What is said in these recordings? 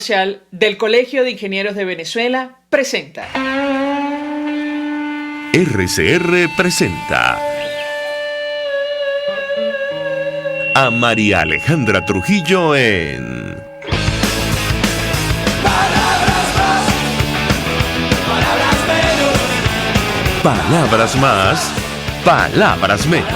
Social del Colegio de Ingenieros de Venezuela presenta. RCR presenta a María Alejandra Trujillo en Palabras más, palabras menos. Palabras más, palabras menos.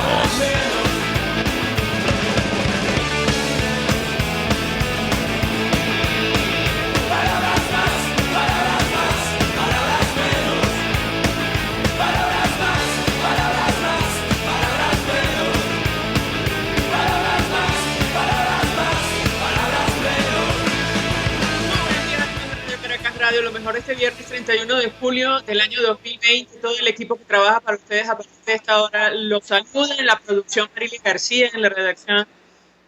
Radio, lo mejor este viernes 31 de julio del año 2020. Todo el equipo que trabaja para ustedes a partir de esta hora los saluda. En la producción Marilia García, en la redacción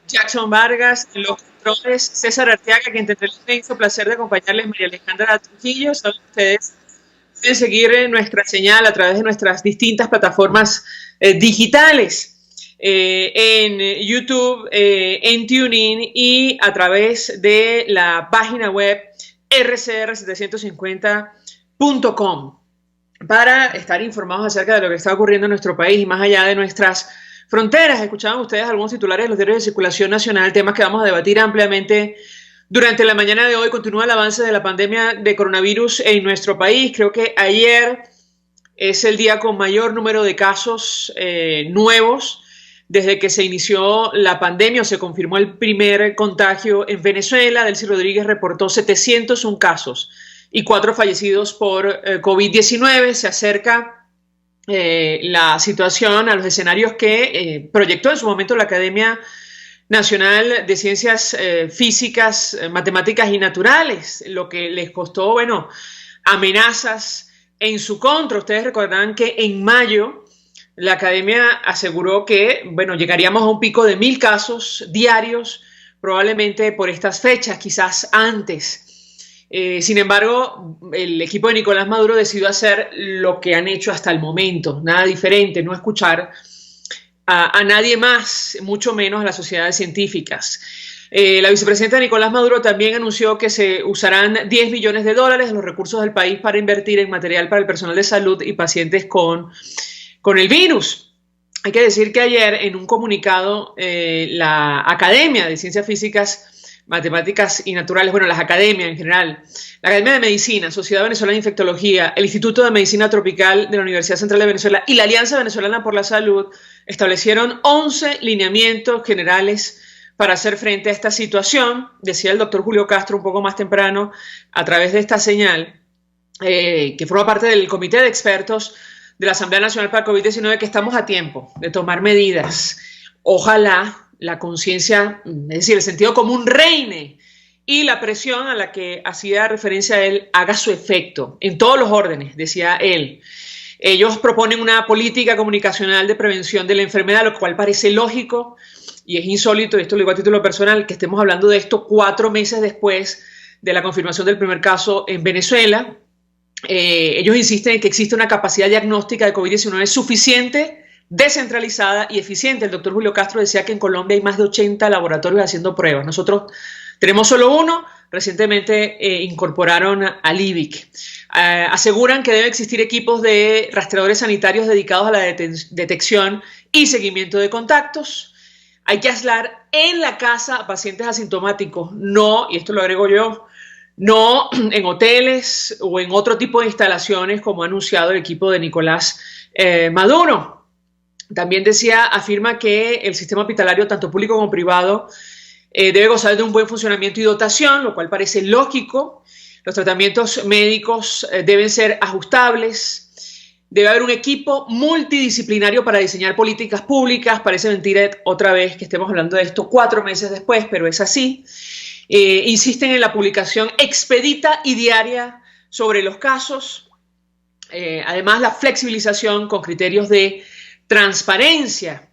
Jackson Vargas, en los controles César Arteaga, quien tendrá el inmenso placer de acompañarles, María Alejandra Trujillo. Saben ustedes, pueden seguir nuestra señal a través de nuestras distintas plataformas digitales, en YouTube, en TuneIn y a través de la página web rcr750.com para estar informados acerca de lo que está ocurriendo en nuestro país y más allá de nuestras fronteras. Escuchaban ustedes algunos titulares de los diarios de circulación nacional, temas que vamos a debatir ampliamente durante la mañana de hoy. Continúa el avance de la pandemia de coronavirus en nuestro país. Creo que ayer es el día con mayor número de casos nuevos desde que se inició la pandemia o se confirmó el primer contagio en Venezuela. Delcy Rodríguez reportó 701 casos y 4 fallecidos por COVID-19. Se acerca la situación a los escenarios que proyectó en su momento la Academia Nacional de Ciencias Físicas, Matemáticas y Naturales, lo que les costó, amenazas en su contra. Ustedes recordarán que en mayo la academia aseguró que, llegaríamos a un pico de 1,000 casos diarios, probablemente por estas fechas, quizás antes. Sin embargo, el equipo de Nicolás Maduro decidió hacer lo que han hecho hasta el momento, nada diferente, no escuchar a nadie más, mucho menos a las sociedades científicas. La vicepresidenta Nicolás Maduro también anunció que se usarán $10 millones de los recursos del país para invertir en material para el personal de salud y pacientes con el virus. Hay que decir que ayer en un comunicado la Academia de Ciencias Físicas, Matemáticas y Naturales, las academias en general, la Academia de Medicina, Sociedad Venezolana de Infectología, el Instituto de Medicina Tropical de la Universidad Central de Venezuela y la Alianza Venezolana por la Salud establecieron 11 lineamientos generales para hacer frente a esta situación. Decía el doctor Julio Castro un poco más temprano a través de esta señal, que forma parte del comité de expertos de la Asamblea Nacional para el COVID-19, que estamos a tiempo de tomar medidas. Ojalá la conciencia, es decir, el sentido común reine y la presión a la que hacía referencia él haga su efecto en todos los órdenes, decía él. Ellos proponen una política comunicacional de prevención de la enfermedad, lo cual parece lógico y es insólito, y esto lo digo a título personal, que estemos hablando de esto 4 meses después de la confirmación del primer caso en Venezuela. Ellos insisten en que existe una capacidad diagnóstica de COVID-19 suficiente, descentralizada y eficiente. El doctor Julio Castro decía que en Colombia hay más de 80 laboratorios haciendo pruebas. Nosotros tenemos solo uno. Recientemente incorporaron al IBIC. Aseguran que deben existir equipos de rastreadores sanitarios dedicados a la detección y seguimiento de contactos. Hay que aislar en la casa a pacientes asintomáticos, no, y esto lo agrego yo, no en hoteles o en otro tipo de instalaciones como ha anunciado el equipo de Nicolás Maduro. También afirma que el sistema hospitalario, tanto público como privado, debe gozar de un buen funcionamiento y dotación, lo cual parece lógico. Los tratamientos médicos deben ser ajustables. Debe haber un equipo multidisciplinario para diseñar políticas públicas. Parece mentira otra vez que estemos hablando de esto 4 meses después, pero es así. Insisten en la publicación expedita y diaria sobre los casos. Además, la flexibilización con criterios de transparencia,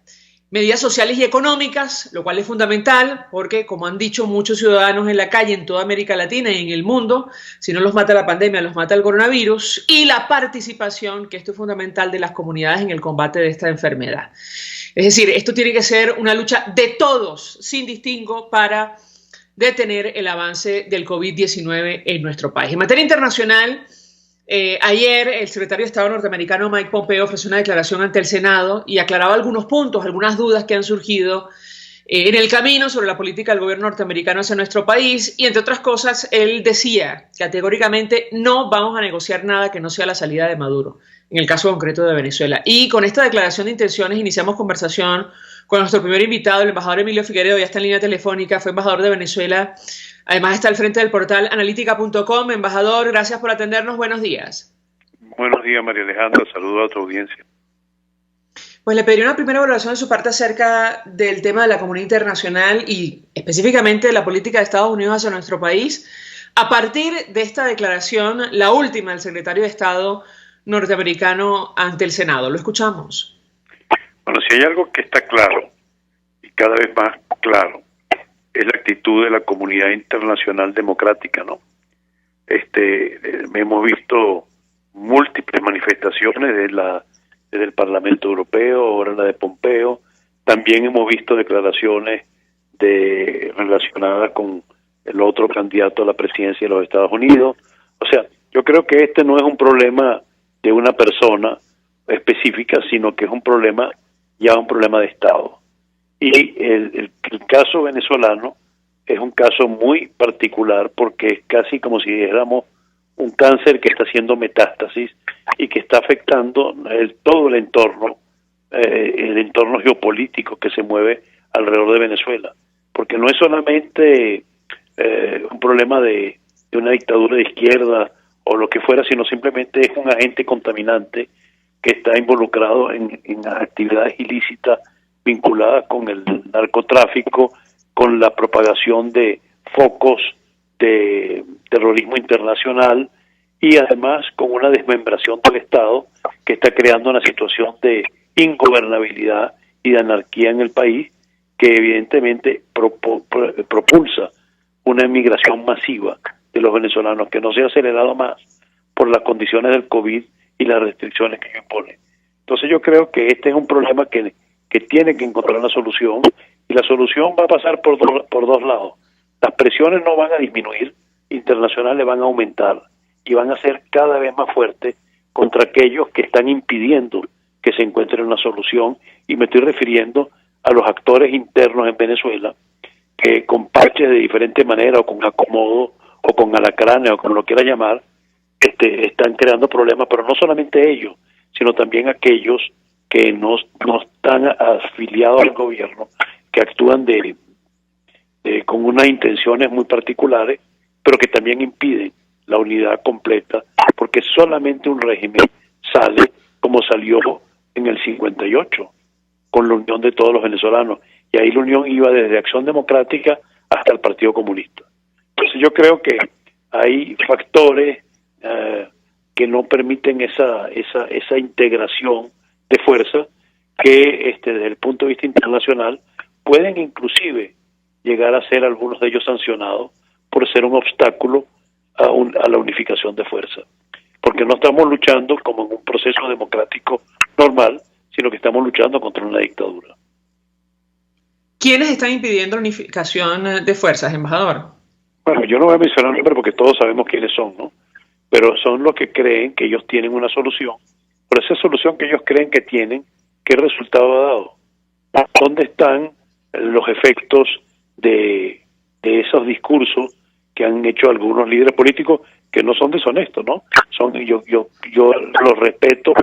medidas sociales y económicas, lo cual es fundamental porque, como han dicho muchos ciudadanos en la calle en toda América Latina y en el mundo, si no los mata la pandemia, los mata el coronavirus, y la participación, que esto es fundamental, de las comunidades en el combate de esta enfermedad. Es decir, esto tiene que ser una lucha de todos, sin distingo, para detener el avance del COVID-19 en nuestro país. En materia internacional, ayer el secretario de Estado norteamericano Mike Pompeo ofreció una declaración ante el Senado y aclaraba algunos puntos, algunas dudas que han surgido en el camino sobre la política del gobierno norteamericano hacia nuestro país, y entre otras cosas, él decía categóricamente: no vamos a negociar nada que no sea la salida de Maduro, en el caso concreto de Venezuela. Y con esta declaración de intenciones iniciamos conversación con nuestro primer invitado, el embajador Emilio Figueredo. Ya está en línea telefónica, fue embajador de Venezuela, además está al frente del portal analítica.com. Embajador, gracias por atendernos, buenos días. Buenos días, María Alejandra, saludo a tu audiencia. Pues le pediría una primera evaluación de su parte acerca del tema de la comunidad internacional y específicamente de la política de Estados Unidos hacia nuestro país, a partir de esta declaración, la última del secretario de Estado norteamericano ante el Senado. Lo escuchamos. Bueno, si hay algo que está claro, y cada vez más claro, es la actitud de la comunidad internacional democrática, ¿no? Hemos visto múltiples manifestaciones desde el Parlamento Europeo, ahora la de Pompeo. También hemos visto declaraciones relacionadas con el otro candidato a la presidencia de los Estados Unidos. O sea, yo creo que este no es un problema de una persona específica, sino que es un problema de Estado. Y el caso venezolano es un caso muy particular porque es casi como si dijéramos un cáncer que está haciendo metástasis y que está afectando todo el entorno geopolítico que se mueve alrededor de Venezuela, porque no es solamente un problema de una dictadura de izquierda o lo que fuera, sino simplemente es un agente contaminante que está involucrado en actividades ilícitas vinculadas con el narcotráfico, con la propagación de focos de terrorismo internacional y además con una desmembración del Estado que está creando una situación de ingobernabilidad y de anarquía en el país que evidentemente propulsa una emigración masiva de los venezolanos que no se ha acelerado más por las condiciones del COVID y las restricciones que impone. Entonces yo creo que este es un problema que tiene que encontrar una solución, y la solución va a pasar por dos lados. Las presiones no van a disminuir, internacionales van a aumentar y van a ser cada vez más fuertes contra aquellos que están impidiendo que se encuentre una solución, y me estoy refiriendo a los actores internos en Venezuela que con parches de diferente manera o con acomodo o con alacranes o como lo quiera llamar, están creando problemas, pero no solamente ellos, sino también aquellos que no están afiliados al gobierno, que actúan con unas intenciones muy particulares, pero que también impiden la unidad completa, porque solamente un régimen sale como salió en el 58, con la unión de todos los venezolanos, y ahí la unión iba desde Acción Democrática hasta el Partido Comunista. Entonces yo creo que hay factores que no permiten esa integración de fuerza que desde el punto de vista internacional pueden inclusive llegar a ser algunos de ellos sancionados por ser un obstáculo a la unificación de fuerza, porque no estamos luchando como en un proceso democrático normal, sino que estamos luchando contra una dictadura. ¿Quiénes están impidiendo la unificación de fuerzas, embajador? Bueno, yo no voy a mencionar nombres porque todos sabemos quiénes son, ¿no? Pero son los que creen que ellos tienen una solución. Pero esa solución que ellos creen que tienen, ¿qué resultado ha dado? ¿Dónde están los efectos de esos discursos que han hecho algunos líderes políticos que no son deshonestos, ¿no? Yo los respeto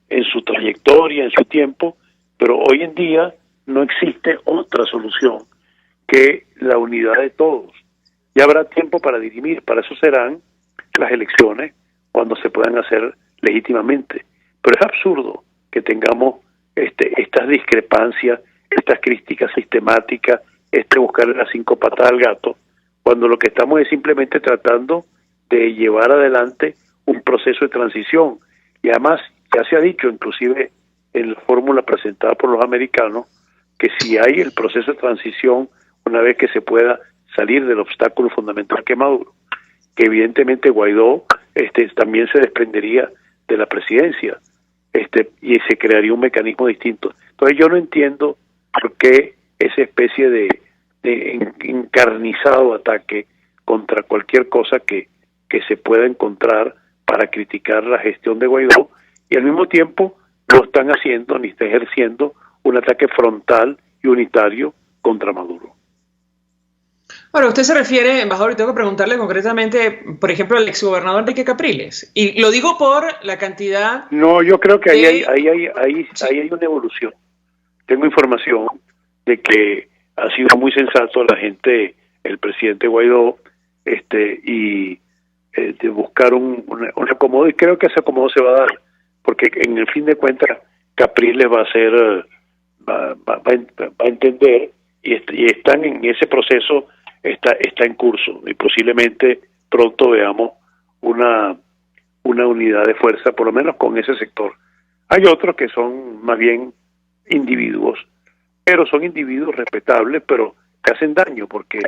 en su trayectoria, en su tiempo, pero hoy en día no existe otra solución que la unidad de todos. Ya habrá tiempo para dirimir, para eso serán las elecciones cuando se puedan hacer legítimamente. Pero es absurdo que tengamos estas discrepancias, estas críticas sistemáticas, buscarle las 5 patas al gato, cuando lo que estamos es simplemente tratando de llevar adelante un proceso de transición. Y además, ya se ha dicho, inclusive en la fórmula presentada por los americanos, que si hay el proceso de transición, una vez que se pueda salir del obstáculo fundamental que es Maduro, que evidentemente Guaidó también se desprendería de la presidencia, y se crearía un mecanismo distinto. Entonces yo no entiendo por qué esa especie de encarnizado ataque contra cualquier cosa que se pueda encontrar para criticar la gestión de Guaidó, y al mismo tiempo no están haciendo ni está ejerciendo un ataque frontal y unitario contra Maduro. Ahora, usted se refiere, embajador, y tengo que preguntarle concretamente, por ejemplo, al exgobernador Enrique Capriles. Y lo digo por la cantidad... No, yo creo que ahí hay una evolución. Tengo información de que ha sido muy sensato la gente, el presidente Guaidó, de buscar un acomodo, y creo que ese acomodo se va a dar, porque en el fin de cuentas Capriles va a ser, va a entender, y están en ese proceso, está en curso, y posiblemente pronto veamos una unidad de fuerza, por lo menos con ese sector. Hay otros que son más bien individuos, pero son individuos respetables, pero que hacen daño, porque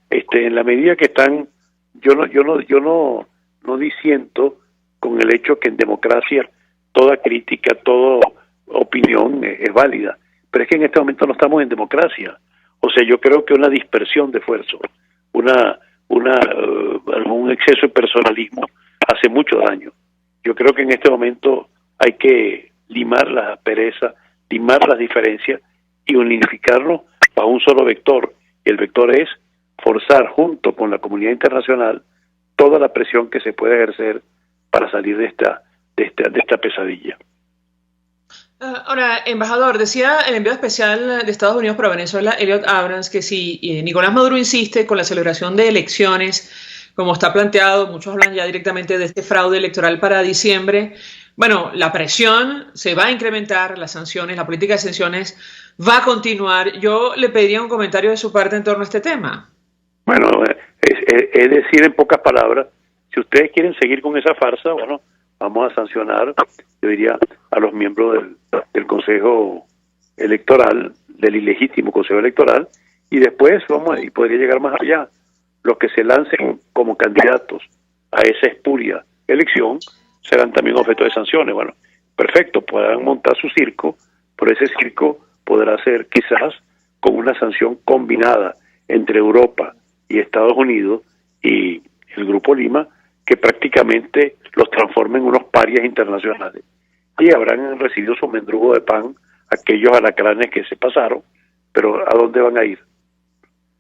en la medida que están, yo no disiento con el hecho que en democracia toda crítica, toda opinión es válida, pero es que en este momento no estamos en democracia. O sea, yo creo que una dispersión de esfuerzos, algún exceso de personalismo hace mucho daño. Yo creo que en este momento hay que limar la aspereza, limar las diferencias y unificarnos bajo un solo vector. Y el vector es forzar junto con la comunidad internacional toda la presión que se puede ejercer para salir de esta pesadilla. Ahora, embajador, decía el enviado especial de Estados Unidos para Venezuela, Elliot Abrams, que si Nicolás Maduro insiste con la celebración de elecciones, como está planteado, muchos hablan ya directamente de este fraude electoral para diciembre, bueno, la presión se va a incrementar, las sanciones, la política de sanciones va a continuar. Yo le pediría un comentario de su parte en torno a este tema. Bueno, es decir, en pocas palabras, si ustedes quieren seguir con esa farsa, bueno, vamos a sancionar, yo diría, a los miembros del Consejo Electoral, del ilegítimo Consejo Electoral, y después y podría llegar más allá. Los que se lancen como candidatos a esa espuria elección serán también objeto de sanciones. Bueno, perfecto, podrán montar su circo, pero ese circo podrá ser quizás con una sanción combinada entre Europa y Estados Unidos y el Grupo Lima, que prácticamente los transformen en unos parias internacionales. Y habrán recibido su mendrugo de pan aquellos alacranes que se pasaron, pero ¿a dónde van a ir?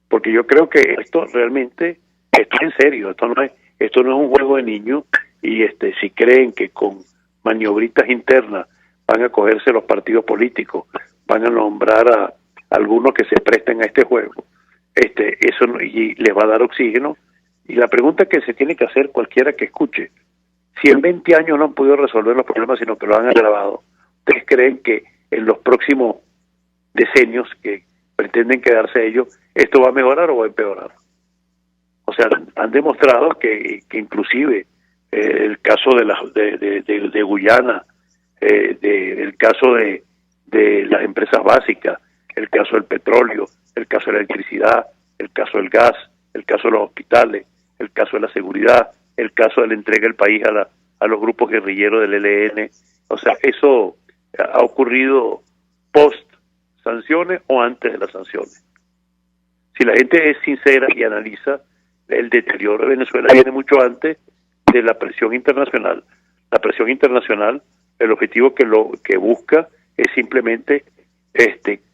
Porque yo creo que esto realmente está en serio, esto no es un juego de niños, y si creen que con maniobritas internas van a cogerse los partidos políticos, van a nombrar a algunos que se presten a este juego, eso y les va a dar oxígeno. Y la pregunta que se tiene que hacer cualquiera que escuche, si en 20 años no han podido resolver los problemas, sino que lo han agravado, ¿ustedes creen que en los próximos decenios que pretenden quedarse ellos, esto va a mejorar o va a empeorar? O sea, han demostrado que inclusive el caso de Guyana, el caso de las empresas básicas, el caso del petróleo, el caso de la electricidad, el caso del gas, el caso de los hospitales, el caso de la seguridad, el caso de la entrega del país a los grupos guerrilleros del ELN. O sea, eso ha ocurrido post sanciones o antes de las sanciones. Si la gente es sincera y analiza, el deterioro de Venezuela viene mucho antes de la presión internacional. La presión internacional, el objetivo que busca es simplemente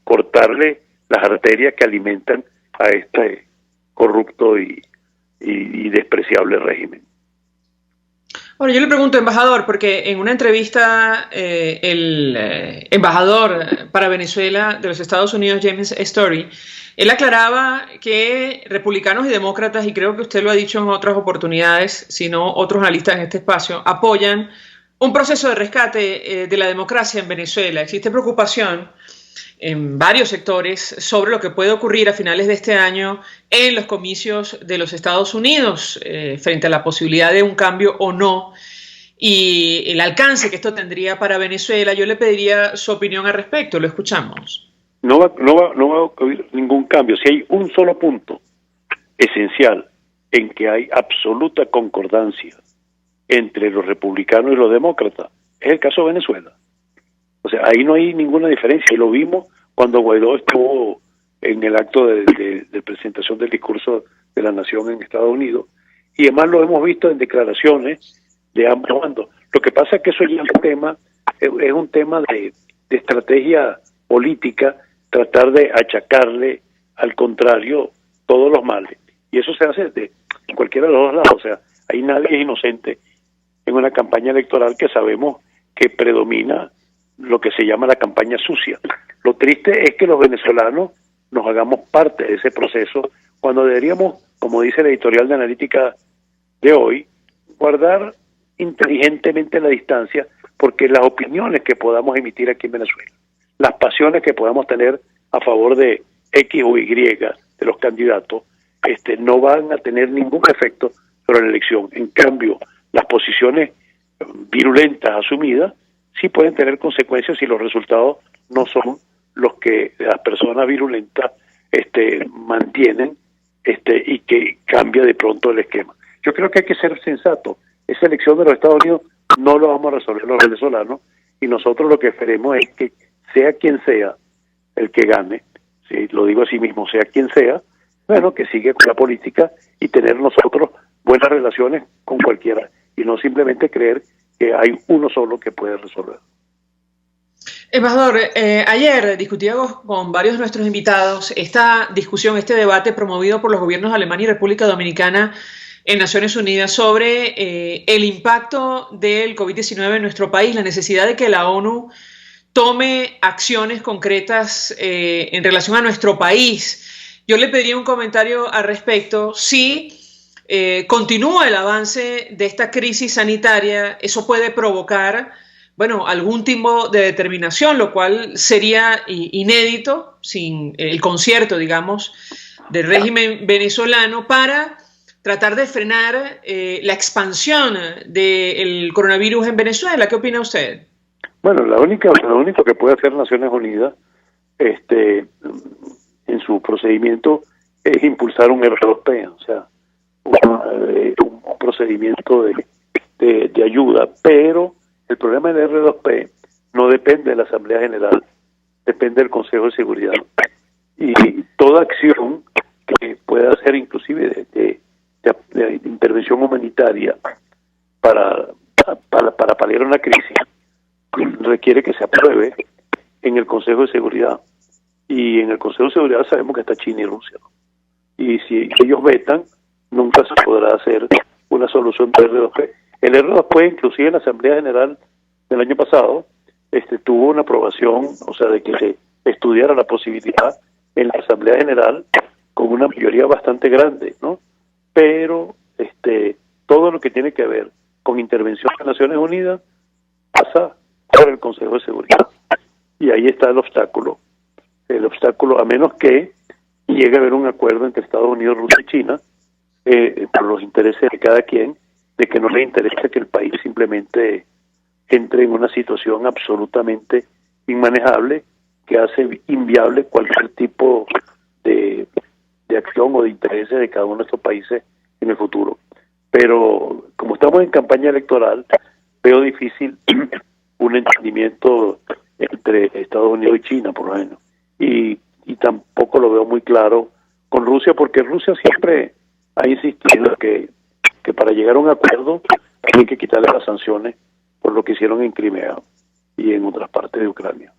cortarle las arterias que alimentan a este corrupto y despreciable régimen. Bueno, yo le pregunto, embajador, porque en una entrevista el embajador para Venezuela de los Estados Unidos, James Story, él aclaraba que republicanos y demócratas, y creo que usted lo ha dicho en otras oportunidades, si no otros analistas en este espacio, apoyan un proceso de rescate de la democracia en Venezuela. Existe preocupación en varios sectores sobre lo que puede ocurrir a finales de este año en los comicios de los Estados Unidos frente a la posibilidad de un cambio o no y el alcance que esto tendría para Venezuela. Yo le pediría su opinión al respecto. Lo escuchamos. No va a haber ningún cambio. Si hay un solo punto esencial en que hay absoluta concordancia entre los republicanos y los demócratas, es el caso de Venezuela. O sea, ahí no hay ninguna diferencia, y lo vimos cuando Guaidó estuvo en el acto de presentación del discurso de la nación en Estados Unidos, y además lo hemos visto en declaraciones de ambos bandos. Lo que pasa es que eso ya es un tema de estrategia política, tratar de achacarle al contrario todos los males, y eso se hace en cualquiera de los dos lados. O sea, ahí nadie es inocente en una campaña electoral que sabemos que predomina lo que se llama la campaña sucia. Lo triste es que los venezolanos nos hagamos parte de ese proceso, cuando deberíamos, como dice el editorial de analítica de hoy, guardar inteligentemente la distancia, porque las opiniones que podamos emitir aquí en Venezuela, las pasiones que podamos tener a favor de X o Y de los candidatos, no van a tener ningún efecto sobre la elección. En cambio, las posiciones virulentas asumidas sí pueden tener consecuencias si los resultados no son los que las personas virulentas mantienen y que cambia de pronto el esquema. Yo creo que hay que ser sensato. Esa elección de los Estados Unidos no lo vamos a resolver los venezolanos, y nosotros lo que esperemos es que sea quien sea el que gane, si lo digo así mismo, sea quien sea, bueno, que siga con la política y tener nosotros buenas relaciones con cualquiera, y no simplemente creer que hay uno solo que puede resolver. Embajador, ayer discutíamos con varios de nuestros invitados esta discusión, este debate promovido por los gobiernos de Alemania y República Dominicana en Naciones Unidas sobre el impacto del COVID-19 en nuestro país, la necesidad de que la ONU tome acciones concretas en relación a nuestro país. Yo le pediría un comentario al respecto. Si continúa el avance de esta crisis sanitaria, eso puede provocar, bueno, algún tipo de determinación, lo cual sería inédito sin el concierto, digamos, del régimen venezolano para tratar de frenar la expansión del coronavirus en Venezuela. ¿Qué opina usted? Bueno, lo único que puede hacer Naciones Unidas en su procedimiento es impulsar un R2P, o sea, un procedimiento de ayuda, pero el problema del R2P no depende de la Asamblea General, depende del Consejo de Seguridad, y toda acción que pueda hacer inclusive de intervención humanitaria para paliar una crisis requiere que se apruebe en el Consejo de Seguridad, y en el Consejo de Seguridad sabemos que está China y Rusia, ¿no? Y si ellos vetan, nunca se podrá hacer una solución de R2P. El R2P, inclusive en la Asamblea General del año pasado, tuvo una aprobación, o sea, de que se estudiara la posibilidad en la Asamblea General con una mayoría bastante grande, ¿no? Pero todo lo que tiene que ver con intervención de Naciones Unidas pasa por el Consejo de Seguridad, y ahí está el obstáculo, a menos que llegue a haber un acuerdo entre Estados Unidos, Rusia y China, por los intereses de cada quien, de que no le interesa que el país simplemente entre en una situación absolutamente inmanejable que hace inviable cualquier tipo de acción o de intereses de cada uno de estos países en el futuro. Pero como estamos en campaña electoral, veo difícil un entendimiento entre Estados Unidos y China, por lo menos, y tampoco lo veo muy claro con Rusia, porque Rusia siempre ha insistido que para llegar a un acuerdo hay que quitarle las sanciones por lo que hicieron en Crimea y en otras partes de Ucrania.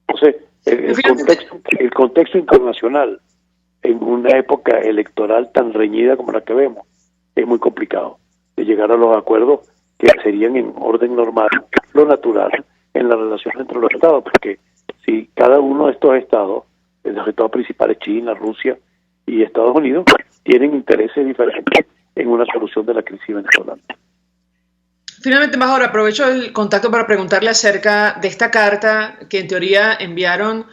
Entonces, el contexto internacional en una época electoral tan reñida como la que vemos es muy complicado de llegar a los acuerdos que serían en orden normal, lo natural en la relación entre los estados, porque si cada uno de estos estados, los estados principales, China, Rusia y Estados Unidos, tienen intereses diferentes en una solución de la crisis venezolana. Finalmente, mejor aprovecho el contacto para preguntarle acerca de esta carta que en teoría enviaron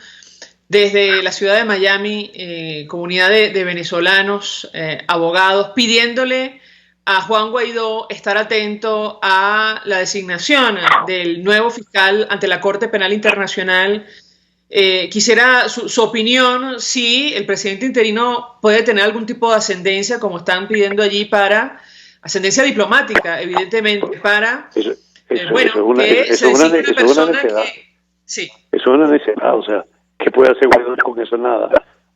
desde la ciudad de Miami, comunidad de venezolanos, abogados, pidiéndole a Juan Guaidó estar atento a la designación del nuevo fiscal ante la Corte Penal Internacional. Quisiera su opinión, si el presidente interino puede tener algún tipo de ascendencia, como están pidiendo allí, para ascendencia diplomática, evidentemente, para que se designe una persona que... Sí. Eso es una necesidad, o sea, ¿qué puede hacer Guaidó con eso? Nada.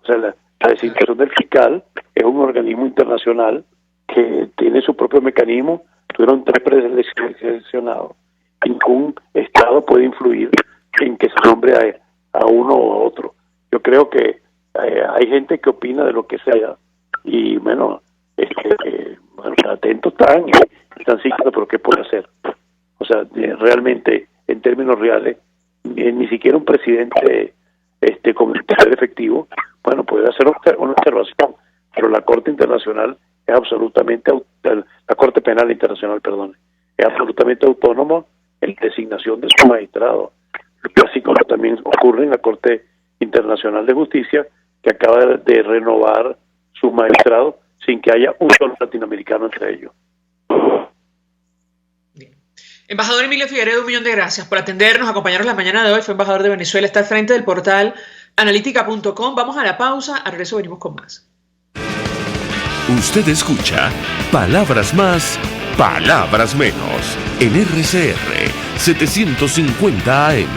sea, la designación del fiscal es un organismo internacional que tiene su propio mecanismo. Tuvieron 3 preseleccionados. Ningún Estado puede influir en que se nombre a uno o a otro. Yo creo que hay gente que opina de lo que sea y bueno, atentos están siguiendo por qué puede hacer. O sea, realmente, en términos reales, ni siquiera un presidente con el poder efectivo, bueno, puede hacer una observación, pero la Corte Internacional es absolutamente, la Corte Penal Internacional, perdón, es absolutamente autónomo en la designación de su magistrado, así como también ocurre en la Corte Internacional de Justicia, que acaba de renovar sus magistrados sin que haya un solo latinoamericano entre ellos. Embajador Emilio Figueredo, 1.000.000 de gracias por atendernos, acompañarnos la mañana de hoy. Fue embajador de Venezuela, está al frente del portal analítica.com. Vamos a la pausa, al regreso venimos con más. Usted escucha Palabras Más, Palabras Menos en RCR 750 AM.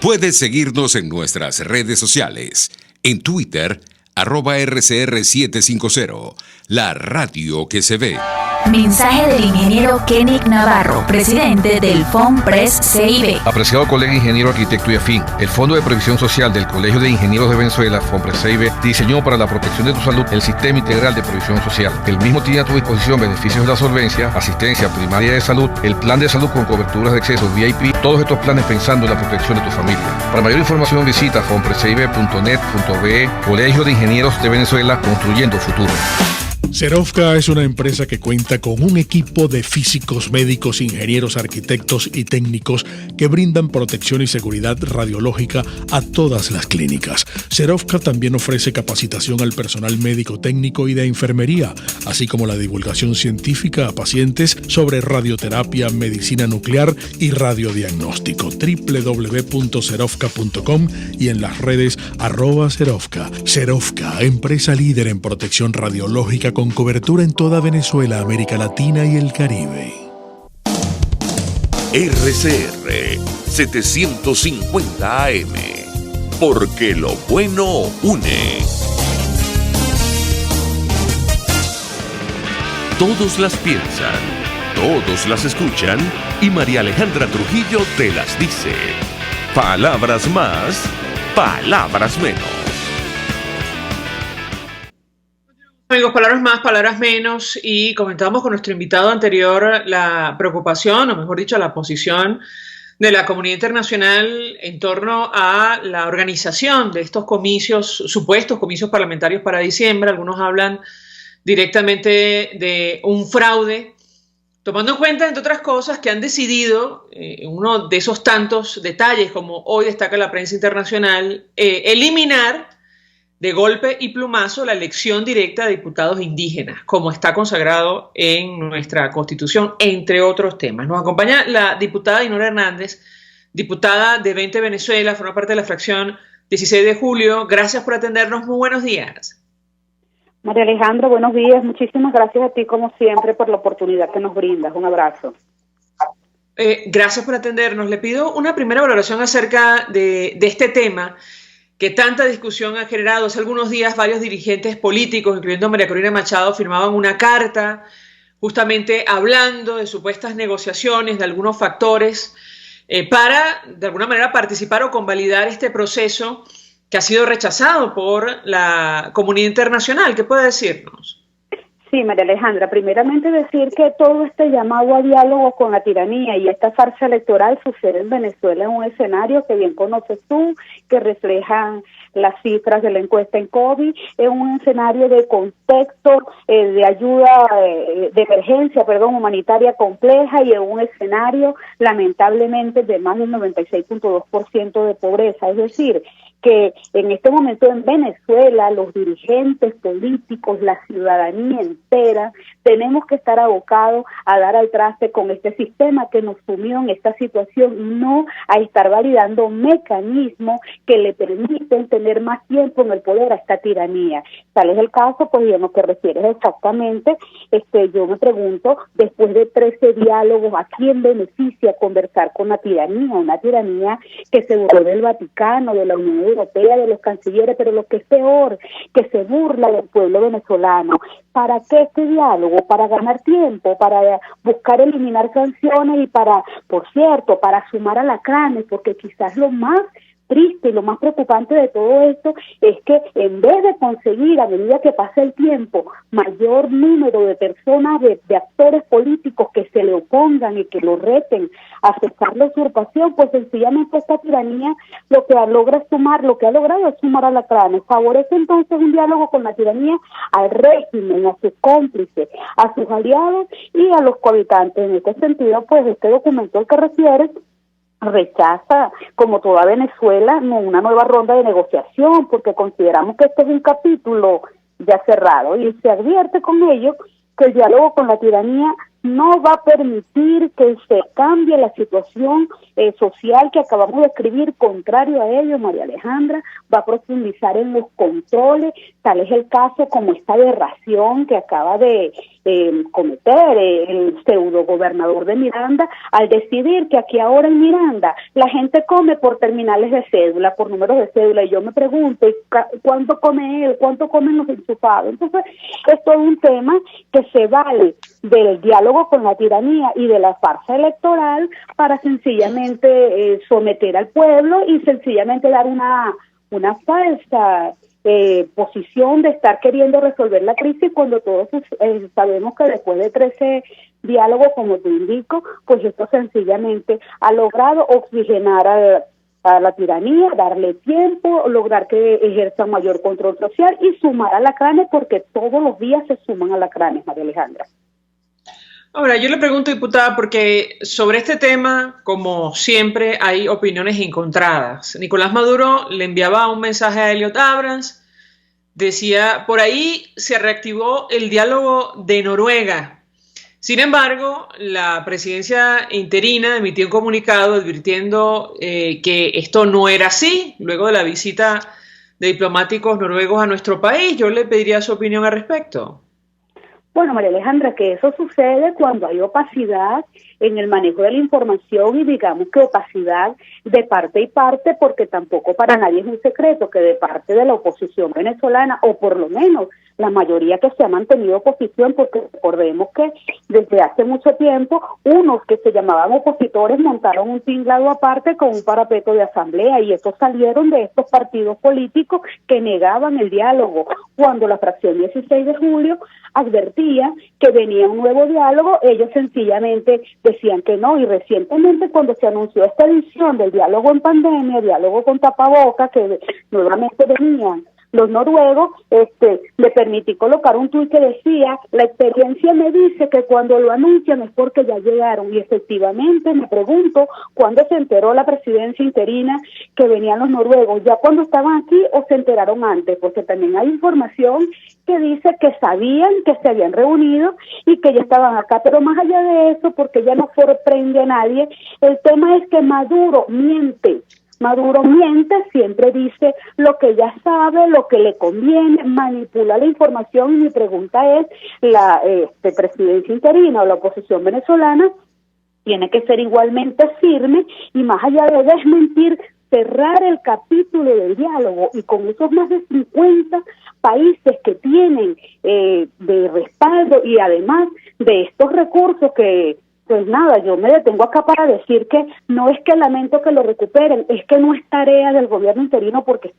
Puedes seguirnos en nuestras redes sociales. En Twitter, @RCR750, la radio que se ve. Mensaje del ingeniero Kenick Navarro, presidente del FONPRES CIB. Apreciado colega ingeniero, arquitecto y afín, el Fondo de Previsión Social del Colegio de Ingenieros de Venezuela, FONPRES CIB, diseñó para la protección de tu salud el Sistema Integral de Previsión Social. El mismo tiene a tu disposición beneficios de la solvencia, asistencia primaria de salud, el plan de salud con coberturas de acceso VIP, todos estos planes pensando en la protección de tu familia. Para mayor información visita fonprescib.net.be. Colegio de Ingenieros de Venezuela, construyendo futuro. Serovka es una empresa que cuenta con un equipo de físicos, médicos, ingenieros, arquitectos y técnicos que brindan protección y seguridad radiológica a todas las clínicas. Serovka también ofrece capacitación al personal médico, técnico y de enfermería, así como la divulgación científica a pacientes sobre radioterapia, medicina nuclear y radiodiagnóstico. www.serovka.com y en las redes @Serovka. Serovka, empresa líder en protección radiológica con cobertura en toda Venezuela, América Latina y el Caribe. RCR 750 AM, porque lo bueno une. Todos las piensan, todos las escuchan y María Alejandra Trujillo te las dice. Palabras más, palabras menos. Amigos, palabras más, palabras menos, y comentábamos con nuestro invitado anterior la preocupación, o mejor dicho, la posición de la comunidad internacional en torno a la organización de estos comicios, supuestos comicios parlamentarios para diciembre. Algunos hablan directamente de un fraude, tomando en cuenta, entre otras cosas, que han decidido, uno de esos tantos detalles, como hoy destaca la prensa internacional, eliminar de golpe y plumazo la elección directa de diputados indígenas, como está consagrado en nuestra Constitución, entre otros temas. Nos acompaña la diputada Dinora Hernández, diputada de 20 Venezuela, forma parte de la fracción 16 de julio. Gracias por atendernos, muy buenos días. María Alejandra, buenos días. Muchísimas gracias a ti, como siempre, por la oportunidad que nos brindas. Un abrazo. Gracias por atendernos. Le pido una primera valoración acerca de este tema que tanta discusión ha generado. Hace algunos días varios dirigentes políticos, incluyendo María Corina Machado, firmaban una carta justamente hablando de supuestas negociaciones, de algunos factores, para de alguna manera participar o convalidar este proceso que ha sido rechazado por la comunidad internacional. ¿Qué puede decirnos? Sí, María Alejandra, primeramente decir que todo este llamado a diálogo con la tiranía y esta farsa electoral sucede en Venezuela en un escenario que bien conoces tú, que reflejan las cifras de la encuesta en COVID, en un escenario de contexto de ayuda, de emergencia, humanitaria compleja, y en un escenario lamentablemente de más del 96.2% de pobreza. Es decir, que en este momento en Venezuela los dirigentes políticos, la ciudadanía entera, tenemos que estar abocados a dar al traste con este sistema que nos sumió en esta situación, y no a estar validando mecanismos que le permiten tener más tiempo en el poder a esta tiranía. Tal es el caso, pues, y en lo que refieres exactamente, yo me pregunto, después de 13 diálogos, ¿a quién beneficia conversar con la tiranía? Una tiranía que se burló del Vaticano, de la Unión Europea, de los cancilleres, pero lo que es peor, que se burla del pueblo venezolano. ¿Para qué este diálogo? Para ganar tiempo, para buscar eliminar sanciones y para, por cierto, para sumar alacranes, porque quizás lo más triste y lo más preocupante de todo esto es que en vez de conseguir, a medida que pasa el tiempo, mayor número de personas, de actores políticos que se le opongan y que lo reten a cesar la usurpación, pues sencillamente esta tiranía lo que ha logrado es sumar alacranes. Favorece entonces un diálogo con la tiranía al régimen, a sus cómplices, a sus aliados y a los cohabitantes. En este sentido, pues este documento al que refiere rechaza, como toda Venezuela, una nueva ronda de negociación, porque consideramos que este es un capítulo ya cerrado, y se advierte con ello que el diálogo con la tiranía no va a permitir que se cambie la situación social que acabamos de escribir. Contrario a ello, María Alejandra, va a profundizar en los controles. Tal es el caso como esta aberración que acaba de cometer el pseudo gobernador de Miranda al decidir que aquí ahora en Miranda la gente come por terminales de cédula, por números de cédula, y yo me pregunto, ¿cuánto come él? ¿Cuánto comen los enchufados? Entonces, es todo un tema que se vale del diálogo con la tiranía y de la farsa electoral para sencillamente someter al pueblo y sencillamente dar una falsa posición de estar queriendo resolver la crisis, cuando todos sabemos que después de 13 diálogos, como te indico, pues esto sencillamente ha logrado oxigenar a la tiranía, darle tiempo, lograr que ejerza mayor control social y sumar alacranes, porque todos los días se suman alacranes, María Alejandra. Ahora, yo le pregunto, diputada, porque sobre este tema, como siempre, hay opiniones encontradas. Nicolás Maduro le enviaba un mensaje a Elliot Abrams, decía, por ahí se reactivó el diálogo de Noruega. Sin embargo, la presidencia interina emitió un comunicado advirtiendo que esto no era así, luego de la visita de diplomáticos noruegos a nuestro país. Yo le pediría su opinión al respecto. Bueno, María Alejandra, que eso sucede cuando hay opacidad en el manejo de la información, y digamos que opacidad de parte y parte, porque tampoco para nadie es un secreto que de parte de la oposición venezolana, o por lo menos la mayoría que se ha mantenido oposición, porque recordemos que desde hace mucho tiempo unos que se llamaban opositores montaron un tinglado aparte con un parapeto de asamblea, y estos salieron de estos partidos políticos que negaban el diálogo. Cuando la fracción 16 de julio advertía que venía un nuevo diálogo, ellos sencillamente decían que no, y recientemente cuando se anunció esta edición del diálogo en pandemia, diálogo con tapabocas, que nuevamente venían los noruegos, le permití colocar un tuit que decía, la experiencia me dice que cuando lo anuncian es porque ya llegaron, y efectivamente me pregunto, ¿cuándo se enteró la presidencia interina que venían los noruegos? ¿Ya cuando estaban aquí o se enteraron antes? Porque también hay información que dice que sabían que se habían reunido y que ya estaban acá, pero más allá de eso, porque ya no sorprende a nadie, el tema es que Maduro miente, siempre dice lo que ya sabe, lo que le conviene, manipula la información, y mi pregunta es, la presidencia interina o la oposición venezolana tiene que ser igualmente firme y, más allá de desmentir, cerrar el capítulo del diálogo, y con esos más de 50 países que tienen de respaldo, y además de estos recursos que, pues nada, yo me detengo acá para decir que no es que lamento que lo recuperen, es que no es tarea del gobierno interino, porque